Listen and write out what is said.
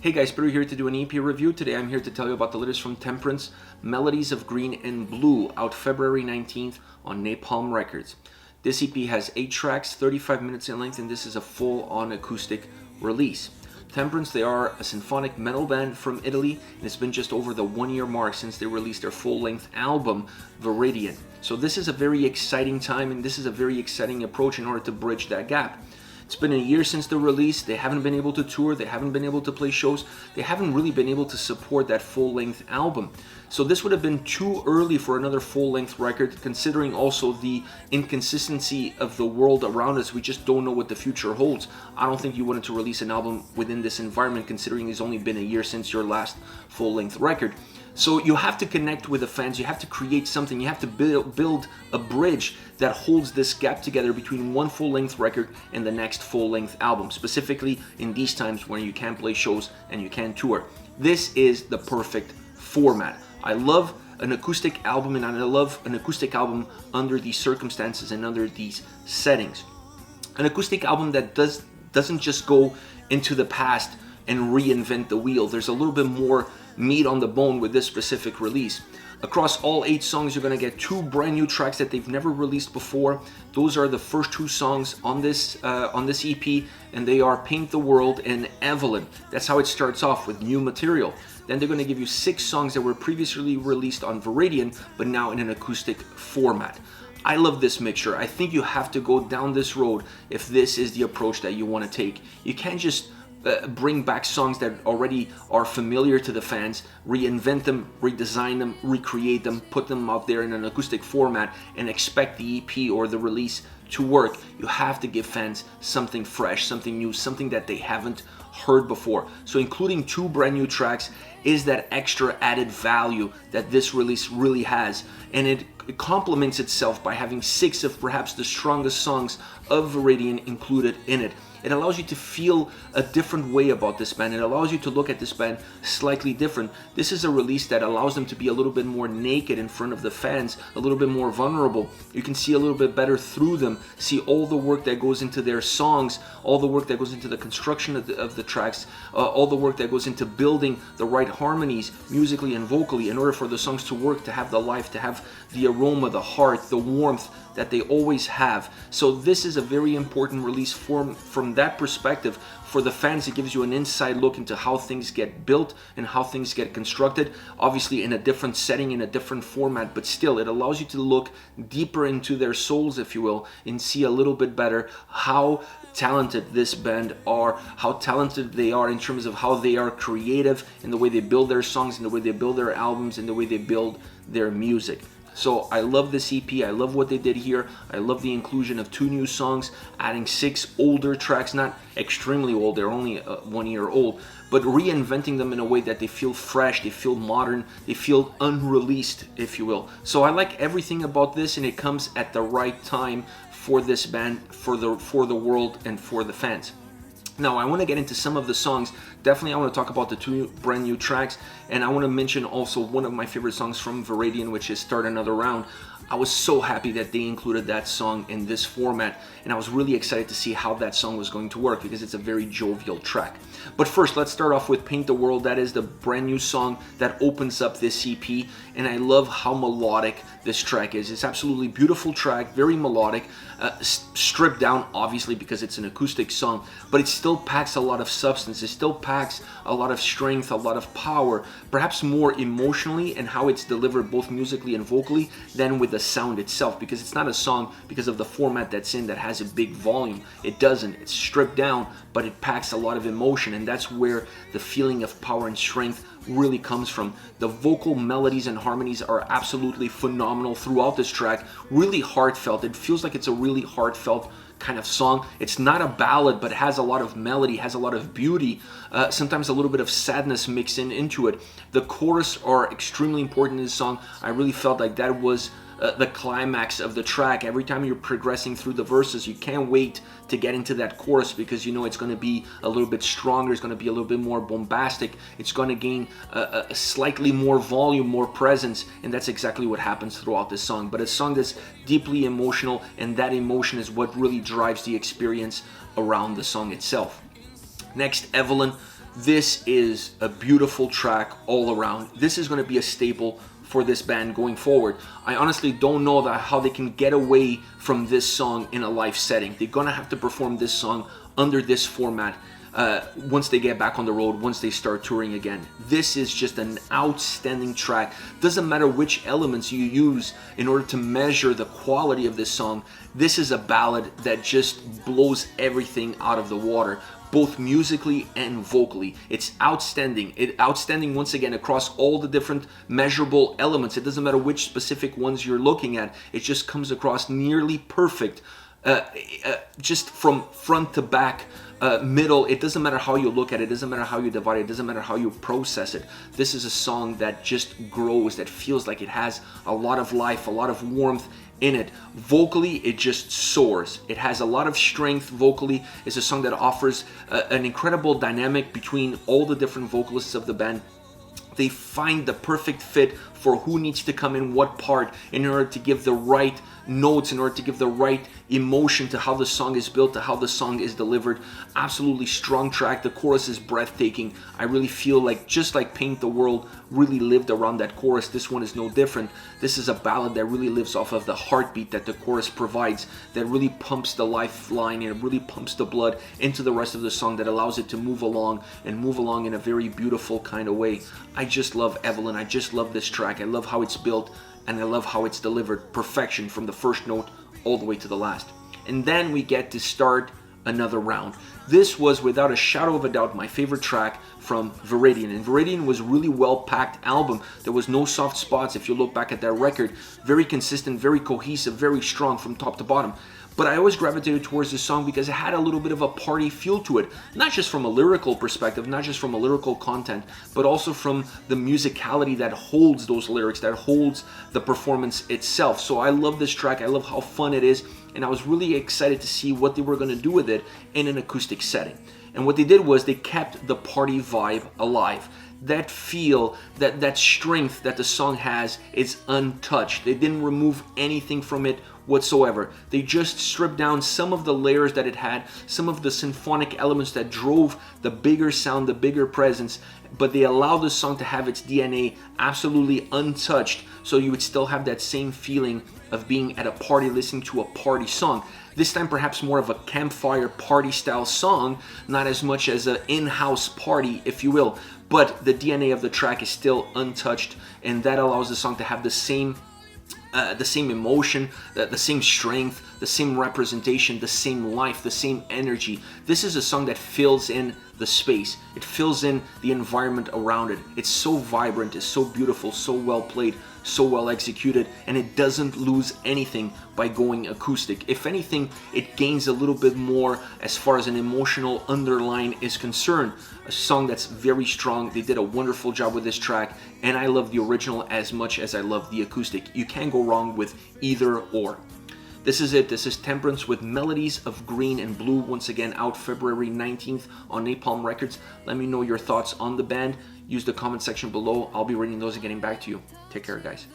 Hey guys, Peter here to do an EP review. Today I'm here to tell you about the latest from Temperance, Melodies of Green and Blue, out February 19th on Napalm Records. This EP has 8 tracks, 35 minutes in length, and this is a full-on acoustic release. Temperance, they are a symphonic metal band from Italy, and it's been just over the 1-year mark since they released their full-length album, Viridian. So this is a very exciting time, and this is a very exciting approach in order to bridge that gap. It's been a year since the release. They haven't been able to tour, they haven't been able to play shows, they haven't really been able to support that full-length album. So this would have been too early for another full-length record, considering also the inconsistency of the world around us. We just don't know what the future holds. I don't think you wanted to release an album within this environment, considering it's only been a year since your last full-length record. So you have to connect with the fans, you have to create something, you have to build a bridge that holds this gap together between one full-length record and the next full-length album, specifically in these times when you can't play shows and you can't tour. This is the perfect format. I love an acoustic album, and I love an acoustic album under these circumstances and under these settings. An acoustic album that doesn't just go into the past and reinvent the wheel. There's a little bit more meat on the bone with this specific release. Across all 8 songs, you're going to get 2 brand new tracks that they've never released before. Those are the first 2 songs on this EP, and they are Paint the World and Evelyn. That's how it starts off, with new material. Then they're going to give you 6 songs that were previously released on Viridian, but now in an acoustic format. I love this mixture. I think you have to go down this road if this is the approach that you want to take. You can't just bring back songs that already are familiar to the fans, reinvent them, redesign them, recreate them, put them out there in an acoustic format, and expect the EP or the release to work. You have to give fans something fresh, something new, something that they haven't heard before. So including 2 brand new tracks is that extra added value that this release really has, and it complements itself by having 6 of perhaps the strongest songs of Viridian included in it. It allows you to feel a different way about this band. It allows you to look at this band slightly different. This is a release that allows them to be a little bit more naked in front of the fans, a little bit more vulnerable. You can see a little bit better through them, see all the work that goes into their songs, all the work that goes into the construction of the tracks, all the work that goes into building the right harmonies musically and vocally in order for the songs to work, to have the life, to have the aroma, the heart, the warmth that they always have. So this is a very important release from that perspective. For the fans, it gives you an inside look into how things get built and how things get constructed, obviously in a different setting, in a different format, but still it allows you to look deeper into their souls, if you will, and see a little bit better how talented this band are, how talented they are in terms of how they are creative in the way they build their songs, in the way they build their albums, in the way they build their music. So I love this EP, I love what they did here, I love the inclusion of 2 new songs, adding 6 older tracks, not extremely old, they're only 1 year old, but reinventing them in a way that they feel fresh, they feel modern, they feel unreleased, if you will. So I like everything about this, and it comes at the right time for this band, for the world, and for the fans. Now, I want to get into some of the songs. Definitely, I want to talk about the 2 brand new tracks, and I want to mention also one of my favorite songs from Viridian, which is Start Another Round. I was so happy that they included that song in this format, and I was really excited to see how that song was going to work, because it's a very jovial track. But first, let's start off with Paint the World. That is the brand new song that opens up this EP, and I love how melodic this track is. It's absolutely beautiful track, very melodic, stripped down obviously because it's an acoustic song, but it still packs a lot of substance. It still packs a lot of strength, a lot of power, perhaps more emotionally in how it's delivered both musically and vocally than with the sound itself, because it's not a song because of the format that's in that has a big volume. It doesn't. It's stripped down, but it packs a lot of emotion, and that's where the feeling of power and strength really comes from. The vocal melodies and harmonies are absolutely phenomenal throughout this track, really heartfelt. It feels like it's a really heartfelt kind of song. It's not a ballad, but has a lot of melody, has a lot of beauty, sometimes a little bit of sadness mixed into it. The chorus are extremely important in this song. I really felt like that was the climax of the track. Every time you're progressing through the verses, you can't wait to get into that chorus, because you know it's going to be a little bit stronger, it's going to be a little bit more bombastic, it's going to gain a slightly more volume, more presence, and that's exactly what happens throughout this song. But a song that's deeply emotional, and that emotion is what really drives the experience around the song itself. Next, Evelyn. This is a beautiful track all around. This is going to be a staple for this band going forward. I honestly don't know how they can get away from this song in a live setting. They're gonna have to perform this song under this format once they get back on the road, once they start touring again. This is just an outstanding track. Doesn't matter which elements you use in order to measure the quality of this song. This is a ballad that just blows everything out of the water, both musically and vocally. It's outstanding. Outstanding once again across all the different measurable elements. It doesn't matter which specific ones you're looking at. It just comes across nearly perfect, just from front to back, middle. It doesn't matter how you look at it. It doesn't matter how you divide it. It doesn't matter how you process it. This is a song that just grows, that feels like it has a lot of life, a lot of warmth in it. Vocally, it just soars. It has a lot of strength vocally. It's a song that offers an incredible dynamic between all the different vocalists of the band. They find the perfect fit for who needs to come in what part in order to give the right notes, in order to give the right emotion to how the song is built, to how the song is delivered. Absolutely strong track. The chorus is breathtaking. I really feel like, just like Paint the World really lived around that chorus, this one is no different. This is a ballad that really lives off of the heartbeat that the chorus provides, that really pumps the lifeline and it really pumps the blood into the rest of the song, that allows it to move along in a very beautiful kind of way. I just love Evelyn. I just love this track. I love how it's built, and I love how it's delivered. Perfection from the first note all the way to the last. And then we get to start another round. This was without a shadow of a doubt my favorite track from Viridian. And Viridian was a really well-packed album. There was no soft spots if you look back at that record. Very consistent, very cohesive, very strong from top to bottom. But I always gravitated towards this song because it had a little bit of a party feel to it. Not just from a lyrical perspective, not just from a lyrical content, but also from the musicality that holds those lyrics, that holds the performance itself. So I love this track. I love how fun it is. And I was really excited to see what they were going to do with it in an acoustic setting. And what they did was they kept the party vibe alive. That feel, that strength that the song has is untouched. They didn't remove anything from it whatsoever. They just stripped down some of the layers that it had, some of the symphonic elements that drove the bigger sound, the bigger presence, but they allowed the song to have its DNA absolutely untouched, so you would still have that same feeling of being at a party listening to a party song. This time perhaps more of a campfire party style song, not as much as an in-house party, if you will, but the DNA of the track is still untouched, and that allows the song to have the same emotion, the same strength, the same representation, the same life, the same energy. This is a song that fills in the space. It fills in the environment around it. It's so vibrant, it's so beautiful, so well played, so well executed, and it doesn't lose anything by going acoustic. If anything, it gains a little bit more as far as an emotional underline is concerned. A song that's very strong. They did a wonderful job with this track, and I love the original as much as I love the acoustic. You can't go wrong with either or. This is it. This is Temperance with Melodies of Green and Blue, once again out February 19th on Napalm Records. Let me know your thoughts on the band. Use the comment section below. I'll be reading those and getting back to you. Take care, guys.